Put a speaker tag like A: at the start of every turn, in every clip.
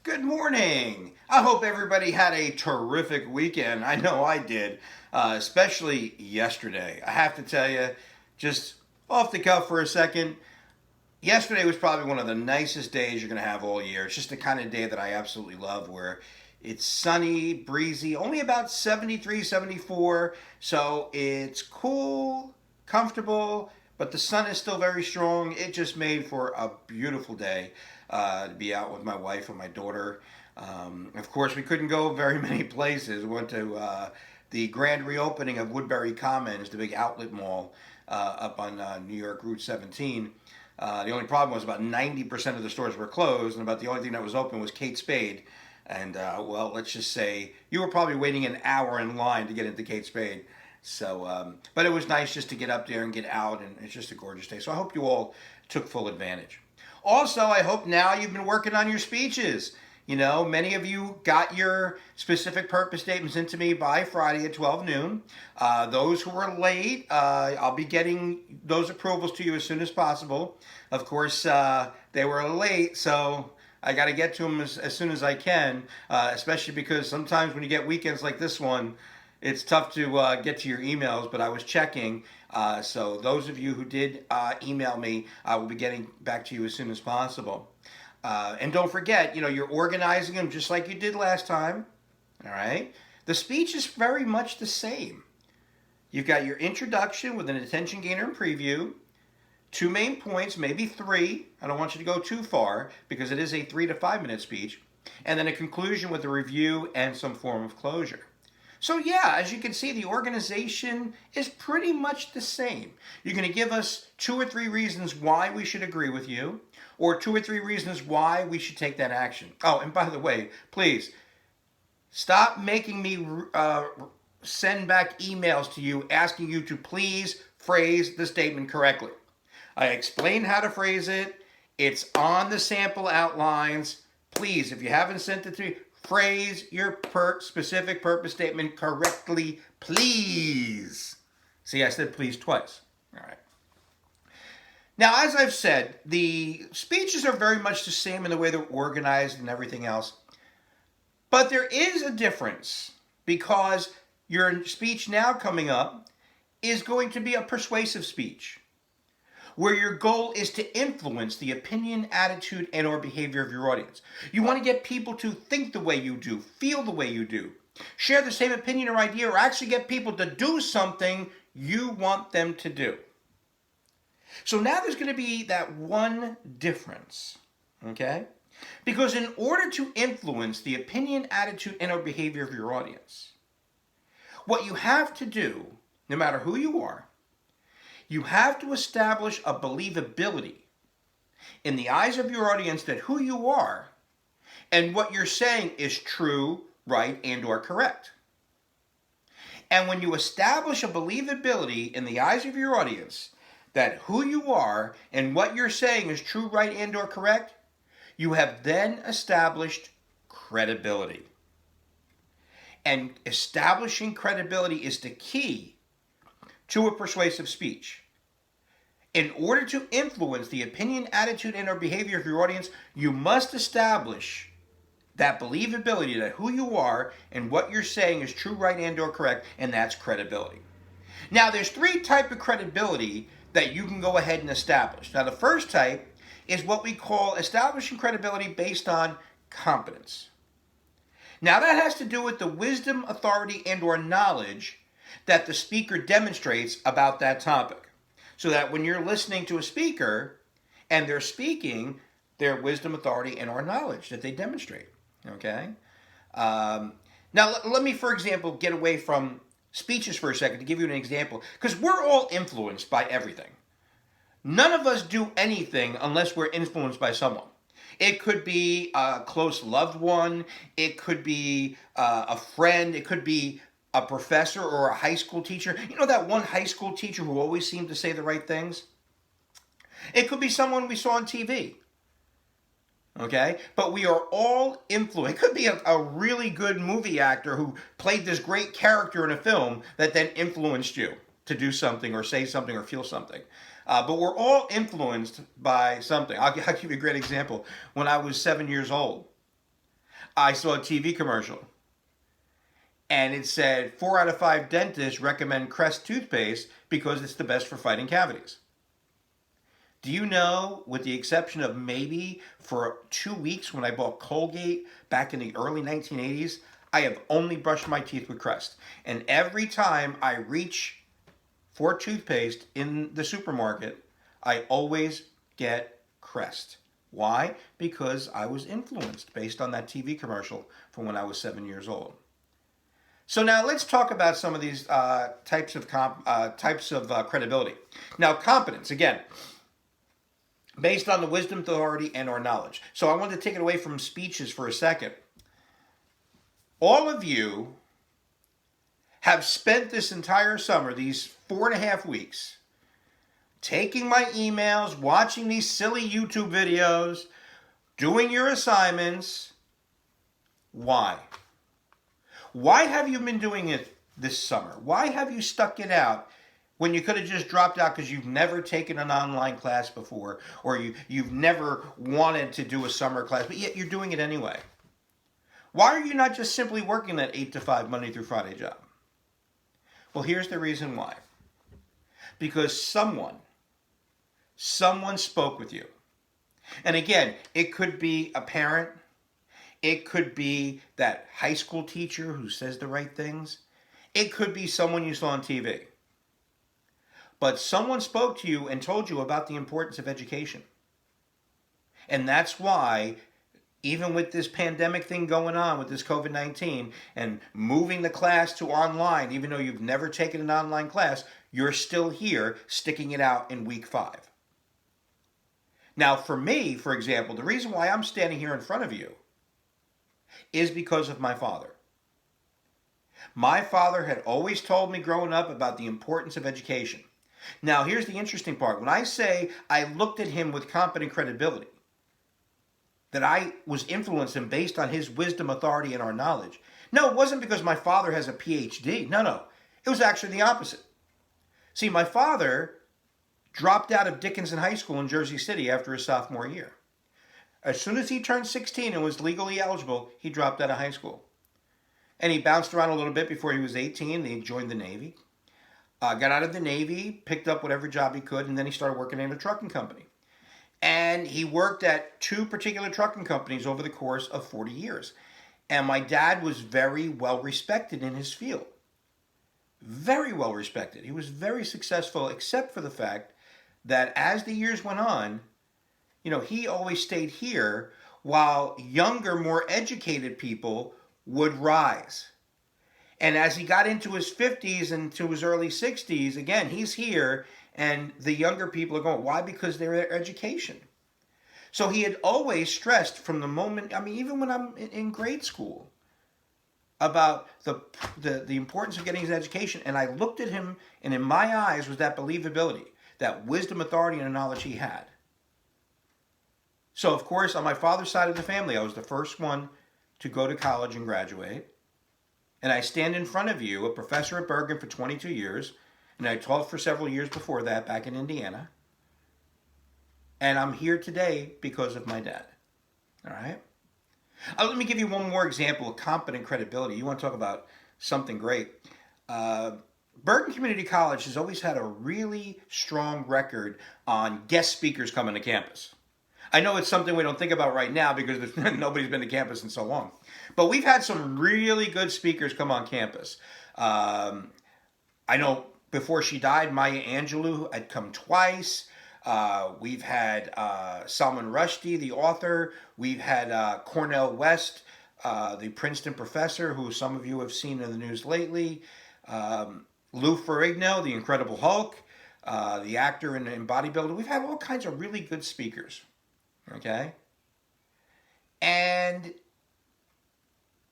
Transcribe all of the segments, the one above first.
A: Good morning. I hope everybody had a terrific weekend. I know I did, especially yesterday. I have to tell you, just off the cuff for a second, yesterday was probably one of the nicest days you're going to have all year. It's just the kind of day that I absolutely love where it's sunny, breezy, only about 73, 74. So it's cool, comfortable, but the sun is still very strong. It just made for a beautiful day to be out with my wife and my daughter. Of course, we couldn't go very many places. We went to the grand reopening of Woodbury Commons, the big outlet mall up on New York Route 17. The only problem was about 90% of the stores were closed, and about the only thing that was open was Kate Spade. And well, let's just say you were probably waiting an hour in line to get into Kate Spade. So, but it was nice just to get up there and get out, and it's just a gorgeous day. So I hope you all took full advantage. Also, I hope now you've been working on your speeches. You know, many of you got your specific purpose statements into me by Friday at 12 noon. Those who were late, I'll be getting those approvals to you as soon as possible. Of course, they were late, so I got to get to them as soon as I can, especially because sometimes when you get weekends like this one, it's tough to get to your emails, but I was checking. So those of you who did email me, I will be getting back to you as soon as possible. And don't forget, you know, you're organizing them just like you did last time. All right. The speech is very much the same. You've got your introduction with an attention gainer and preview, two main points, maybe three. I don't want you to go too far because it is a 3 to 5 minute speech, and then a conclusion with a review and some form of closure. So yeah, as you can see, the organization is pretty much the same. You're going to give us 2 or 3 reasons why we should agree with you, or 2 or 3 reasons why we should take that action. Oh, and by the way, please stop making me send back emails to you asking you to please phrase the statement correctly. I explained how to phrase it. It's on the sample outlines. Please, if you haven't sent it to me, phrase your specific purpose statement correctly, please. See, I said please twice. All right. Now, as I've said, the speeches are very much the same in the way they're organized and everything else. But there is a difference because your speech now coming up is going to be a persuasive speech where your goal is to influence the opinion, attitude, and or behavior of your audience. You want to get people to think the way you do, feel the way you do, share the same opinion or idea, or actually get people to do something you want them to do. So now there's going to be that one difference, okay? Because in order to influence the opinion, attitude, and or behavior of your audience, what you have to do, no matter who you are, you have to establish a believability in the eyes of your audience that who you are and what you're saying is true, right, and or correct. And when you establish a believability in the eyes of your audience that who you are and what you're saying is true, right, and or correct, you have then established credibility. And establishing credibility is the key to a persuasive speech. In order to influence the opinion, attitude, and or behavior of your audience, you must establish that believability that who you are and what you're saying is true, right, and or correct, and that's credibility. Now, there's 3 types of credibility that you can go ahead and establish. Now, the first type is what we call establishing credibility based on competence. Now, that has to do with the wisdom, authority, and or knowledge that the speaker demonstrates about that topic. So that when you're listening to a speaker and they're speaking, their wisdom, authority, and or knowledge that they demonstrate. Okay? Now, let me, for example, get away from speeches for a second to give you an example. Because we're all influenced by everything. None of us do anything unless we're influenced by someone. It could be a close loved one. It could be a friend. It could be a professor or a high school teacher. You know that one high school teacher who always seemed to say the right things? It could be someone we saw on TV. Okay? But we are all influenced. It could be a really good movie actor who played this great character in a film that then influenced you to do something or say something or feel something. But we're all influenced by something. I'll give you a great example. When I was 7 years old, I saw a TV commercial and it said 4 out of 5 dentists recommend Crest toothpaste because it's the best for fighting cavities. Do you know, with the exception of maybe for 2 weeks when I bought Colgate back in the early 1980s, I have only brushed my teeth with Crest. And every time I reach for toothpaste in the supermarket, I always get Crest. Why? Because I was influenced based on that TV commercial from when I was 7 years old. So now let's talk about some of these types of credibility. Now, competence, again, based on the wisdom, authority, and or knowledge. So I want to take it away from speeches for a second. All of you have spent this entire summer, these 4.5 weeks, taking my emails, watching these silly YouTube videos, doing your assignments. Why? Why have you been doing it this summer? Why have you stuck it out when you could have just dropped out because you've never taken an online class before, or you've never wanted to do a summer class, but yet you're doing it anyway? Why are you not just simply working that 8 to 5 Monday through Friday job? Well, here's the reason why. Because someone spoke with you. And again, it could be a parent. It could be that high school teacher who says the right things. It could be someone you saw on TV. But someone spoke to you and told you about the importance of education. And that's why, even with this pandemic thing going on, with this COVID-19, and moving the class to online, even though you've never taken an online class, you're still here sticking it out in week 5. Now, for me, for example, the reason why I'm standing here in front of you is because of my father. My father had always told me growing up about the importance of education. Now, here's the interesting part. When I say I looked at him with competent credibility, that I was influenced him based on his wisdom, authority, and our knowledge. No, it wasn't because my father has a PhD. No. It was actually the opposite. See, my father dropped out of Dickinson High School in Jersey City after his sophomore year. As soon as he turned 16 and was legally eligible, he dropped out of high school. And he bounced around a little bit before he was 18. He joined the Navy. Got out of the Navy, picked up whatever job he could, and then he started working in a trucking company. And he worked at 2 particular trucking companies over the course of 40 years. And my dad was very well respected in his field. Very well respected. He was very successful, except for the fact that as the years went on, he always stayed here while younger, more educated people would rise. And as he got into his 50s and to his early 60s, again, he's here, and the younger people are going, why? Because they're education. So he had always stressed from the moment, even when I'm in grade school, about the importance of getting his education. And I looked at him, and in my eyes was that believability, that wisdom, authority, and the knowledge he had. So, of course, on my father's side of the family, I was the first one to go to college and graduate. And I stand in front of you, a professor at Bergen for 22 years, and I taught for several years before that back in Indiana. And I'm here today because of my dad. All right? Let me give you one more example of competent credibility. You want to talk about something great. Bergen Community College has always had a really strong record on guest speakers coming to campus. I know it's something we don't think about right now because nobody's been to campus in so long. But we've had some really good speakers come on campus. I know before she died, Maya Angelou had come twice. We've had Salman Rushdie, the author. We've had Cornel West, the Princeton professor, who some of you have seen in the news lately. Lou Ferrigno, the Incredible Hulk, the actor in Bodybuilder. We've had all kinds of really good speakers. Okay? And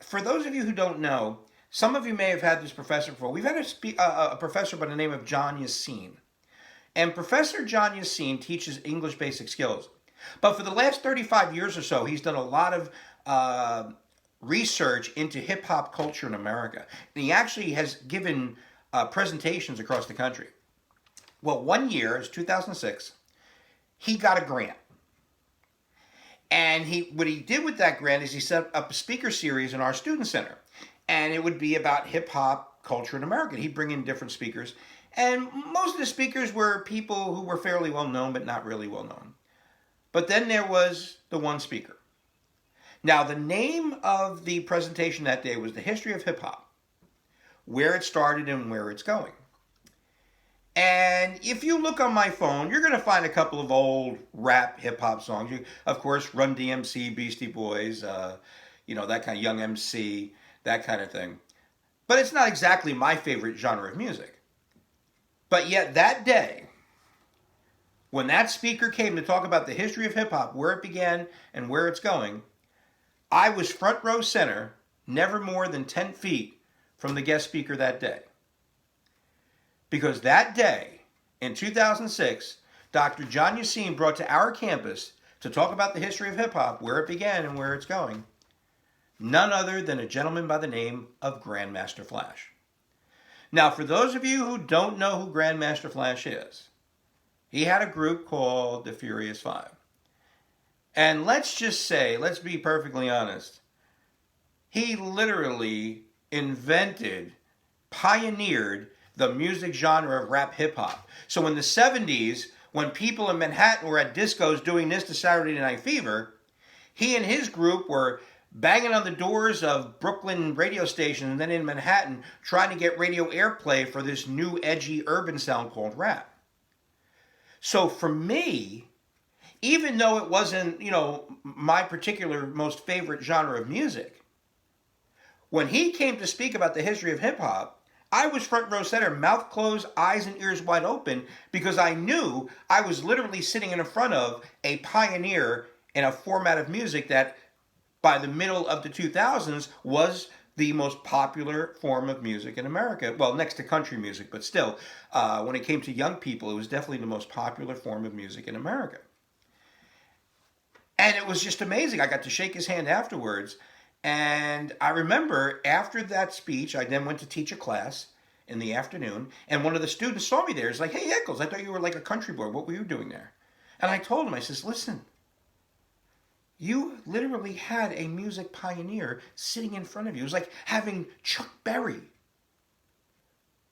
A: for those of you who don't know, some of you may have had this professor before. We've had a professor by the name of John Yassine. And Professor John Yassine teaches English basic skills. But for the last 35 years or so, he's done a lot of research into hip-hop culture in America. And he actually has given presentations across the country. Well, one year, it was 2006, he got a grant. And what he did with that grant is he set up a speaker series in our student center. And it would be about hip hop culture in America. He'd bring in different speakers. And most of the speakers were people who were fairly well known, but not really well known. But then there was the one speaker. Now, the name of the presentation that day was The History of Hip Hop, where it started and where it's going. And if you look on my phone, you're going to find a couple of old rap hip hop songs. Of course, Run DMC, Beastie Boys, that kind of Young MC, that kind of thing. But it's not exactly my favorite genre of music. But yet that day, when that speaker came to talk about the history of hip hop, where it began and where it's going, I was front row center, never more than 10 feet from the guest speaker that day. Because that day, in 2006, Dr. John Yassine brought to our campus to talk about the history of hip-hop, where it began and where it's going, none other than a gentleman by the name of Grandmaster Flash. Now, for those of you who don't know who Grandmaster Flash is, he had a group called the Furious Five. And let's be perfectly honest, he literally pioneered the music genre of rap hip-hop. So in the 70s, when people in Manhattan were at discos doing this to Saturday Night Fever, he and his group were banging on the doors of Brooklyn radio stations and then in Manhattan trying to get radio airplay for this new edgy urban sound called rap. So for me, even though it wasn't, my particular most favorite genre of music, when he came to speak about the history of hip-hop, I was front row center, mouth closed, eyes and ears wide open, because I knew I was literally sitting in front of a pioneer in a format of music that by the middle of the 2000s was the most popular form of music in America. Well, next to country music, but still, when it came to young people, it was definitely the most popular form of music in America. And it was just amazing. I got to shake his hand afterwards. And I remember after that speech, I then went to teach a class in the afternoon. And one of the students saw me there. He's like, "Hey, Eccles, I thought you were like a country boy. What were you doing there?" And I told him, I says, "Listen, you literally had a music pioneer sitting in front of you. It was like having Chuck Berry,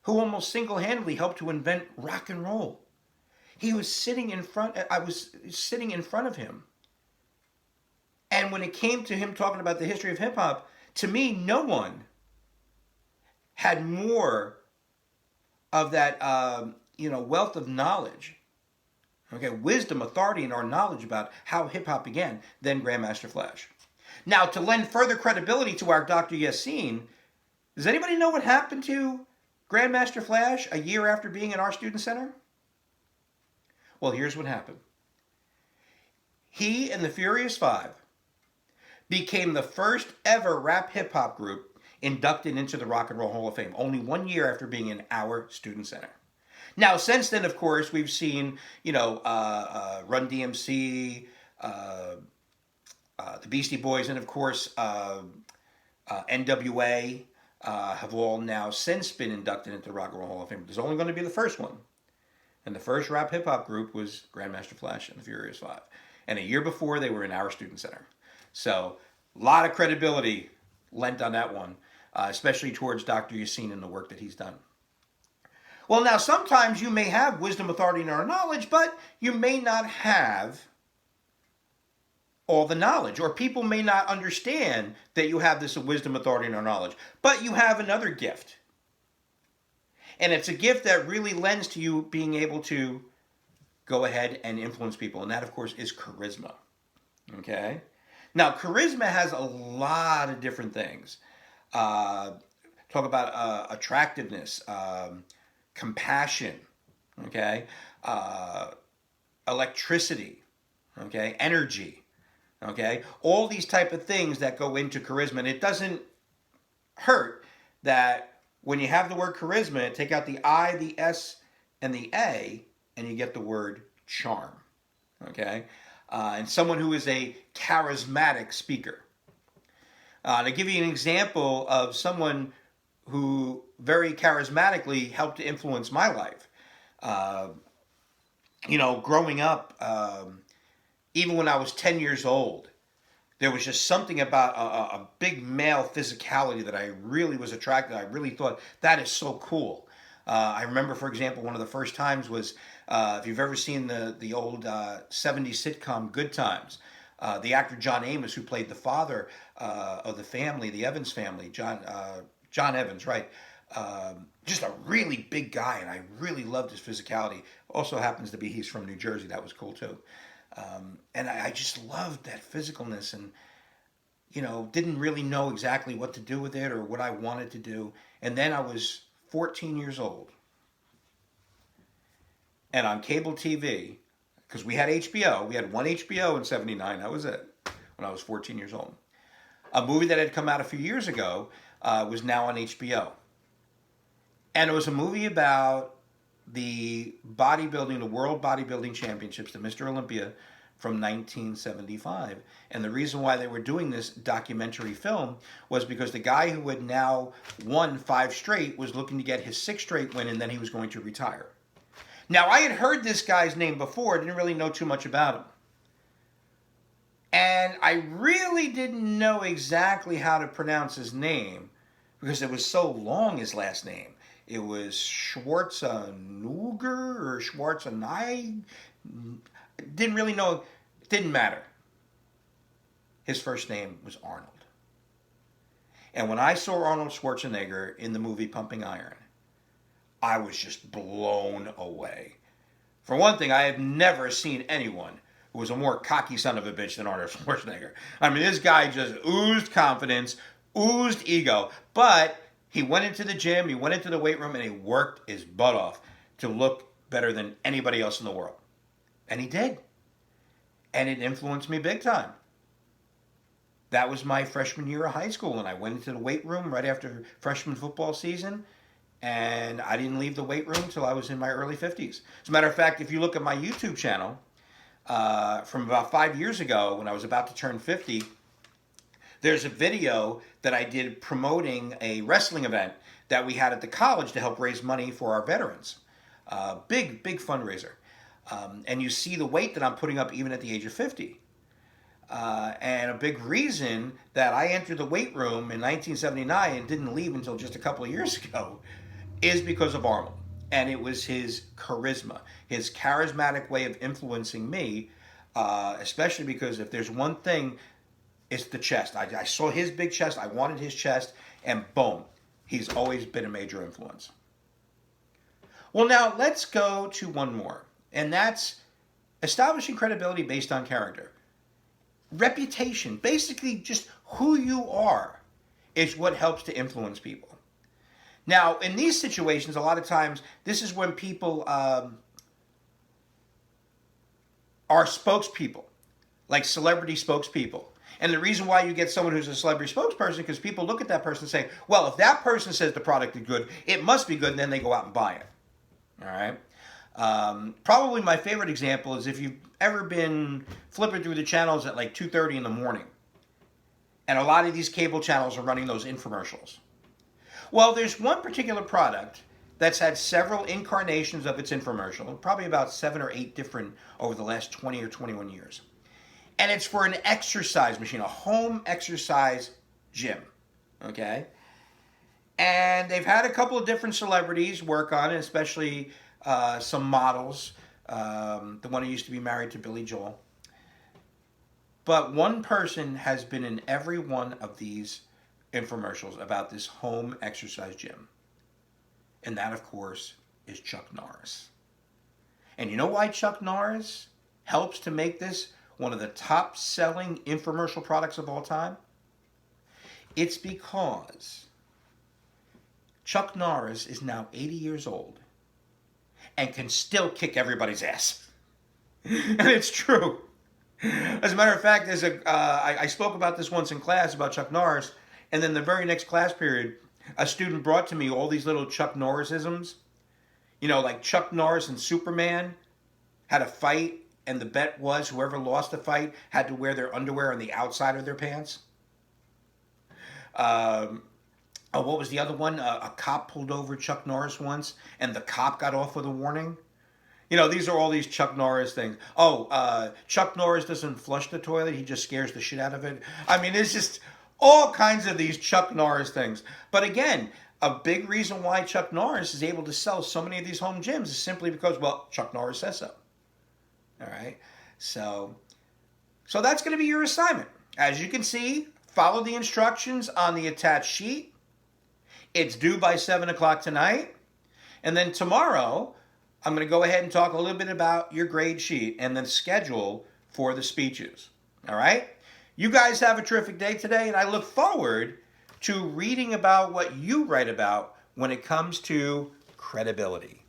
A: who almost single-handedly helped to invent rock and roll. I was sitting in front of him. And when it came to him talking about the history of hip-hop, to me, no one had more of that, wealth of knowledge, wisdom, authority, and our knowledge about how hip-hop began than Grandmaster Flash. Now, to lend further credibility to our Dr. Yassine, does anybody know what happened to Grandmaster Flash a year after being in our student center? Well, here's what happened. He and the Furious Five became the first ever rap hip-hop group inducted into the Rock and Roll Hall of Fame, only 1 year after being in our student center. Now, since then, of course, we've seen, Run DMC, the Beastie Boys, and of course, NWA have all now since been inducted into the Rock and Roll Hall of Fame. There's only going to be the first one. And the first rap hip-hop group was Grandmaster Flash and the Furious Five. And a year before, they were in our student center. So, a lot of credibility lent on that one, especially towards Dr. Yassine and the work that he's done. Well, now, sometimes you may have wisdom, authority, and our knowledge, but you may not have all the knowledge, or people may not understand that you have this wisdom, authority, and our knowledge, but you have another gift. And it's a gift that really lends to you being able to go ahead and influence people, and that, of course, is charisma. Okay? Now, charisma has a lot of different things. Talk about attractiveness, compassion, okay, electricity, okay, energy, okay, all these type of things that go into charisma. And it doesn't hurt that when you have the word charisma, take out the I, the S, and the A, and you get the word charm, okay? And someone who is a charismatic speaker. To give you an example of someone who very charismatically helped to influence my life. Growing up, even when I was 10 years old, There was just something about a big male physicality that I really was attracted to. I really thought that is so cool. I remember, for example, one of the first times was if you've ever seen the old 70s sitcom Good Times, the actor John Amos, who played the father of the family, the Evans family, John Evans, right? Just a really big guy, and I really loved his physicality. Also happens to be he's from New Jersey. That was cool too. And I just loved that physicalness, and didn't really know exactly what to do with it or what I wanted to do. And then I was 14 years old, and on cable TV, because we had HBO, we had one HBO in '79. That was it. When I was 14 years old, a movie that had come out a few years ago was now on HBO, and it was a movie about the World Bodybuilding Championships, the Mr. Olympia from 1975. And the reason why they were doing this documentary film was because the guy who had now won 5 straight was looking to get his 6th straight win, and then he was going to retire. Now, I had heard this guy's name before, didn't really know too much about him. And I really didn't know exactly how to pronounce his name because it was so long, his last name. It was Schwarzenegger or Schwarzenegger. Didn't really know. It didn't matter. His first name was Arnold. And when I saw Arnold Schwarzenegger in the movie Pumping Iron, I was just blown away. For one thing, I have never seen anyone who was a more cocky son of a bitch than Arnold Schwarzenegger. I mean, this guy just oozed confidence, oozed ego, but he went into the gym, he went into the weight room, and he worked his butt off to look better than anybody else in the world. And he did. And it influenced me big time. That was my freshman year of high school, and I went into the weight room right after freshman football season, and I didn't leave the weight room until I was in my early 50s. As a matter of fact, if you look at my YouTube channel, from about 5 years ago when I was about to turn 50, there's a video that I did promoting a wrestling event that we had at the college to help raise money for our veterans. Big fundraiser. And you see the weight that I'm putting up even at the age of 50. And a big reason that I entered the weight room in 1979 and didn't leave until just a couple of years ago is because of Arnold. And it was his charisma, his charismatic way of influencing me, especially because if there's one thing, it's the chest. I saw his big chest, I wanted his chest, and boom, he's always been a major influence. Well, now let's go to one more, and that's establishing credibility based on character. Reputation, basically just who you are, is what helps to influence people. Now, in these situations, a lot of times, this is when people are spokespeople, like celebrity spokespeople. And the reason why you get someone who's a celebrity spokesperson, because people look at that person and say, well, if that person says the product is good, it must be good, and then they go out and buy it. All right? Probably my favorite example is if you've ever been flipping through the channels at like 2:30 in the morning, and a lot of these cable channels are running those infomercials. Well, there's one particular product that's had several incarnations of its infomercial, probably about 7 or 8 different over the last 20 or 21 years. And it's for an exercise machine, a home exercise gym, okay? And they've had a couple of different celebrities work on it, especially some models, the one who used to be married to Billy Joel. But one person has been in every one of these infomercials about this home exercise gym. And that, of course, is Chuck Norris. And you know why Chuck Norris helps to make this one of the top-selling infomercial products of all time? It's because Chuck Norris is now 80 years old and can still kick everybody's ass. And it's true. As a matter of fact, I spoke about this once in class about Chuck Norris, and then the very next class period, a student brought to me all these little Chuck Norrisisms. You know, like Chuck Norris and Superman had a fight, and the bet was whoever lost the fight had to wear their underwear on the outside of their pants. What was the other one? A cop pulled over Chuck Norris once, and the cop got off with a warning. These are all these Chuck Norris things. Oh, Chuck Norris doesn't flush the toilet. He just scares the shit out of it. I mean, it's just all kinds of these Chuck Norris things. But again, a big reason why Chuck Norris is able to sell so many of these home gyms is simply because, well, Chuck Norris says so. All right. So that's going to be your assignment. As you can see, follow the instructions on the attached sheet. It's due by 7 o'clock tonight. And then tomorrow, I'm going to go ahead and talk a little bit about your grade sheet and then schedule for the speeches. All right? You guys have a terrific day today, and I look forward to reading about what you write about when it comes to credibility.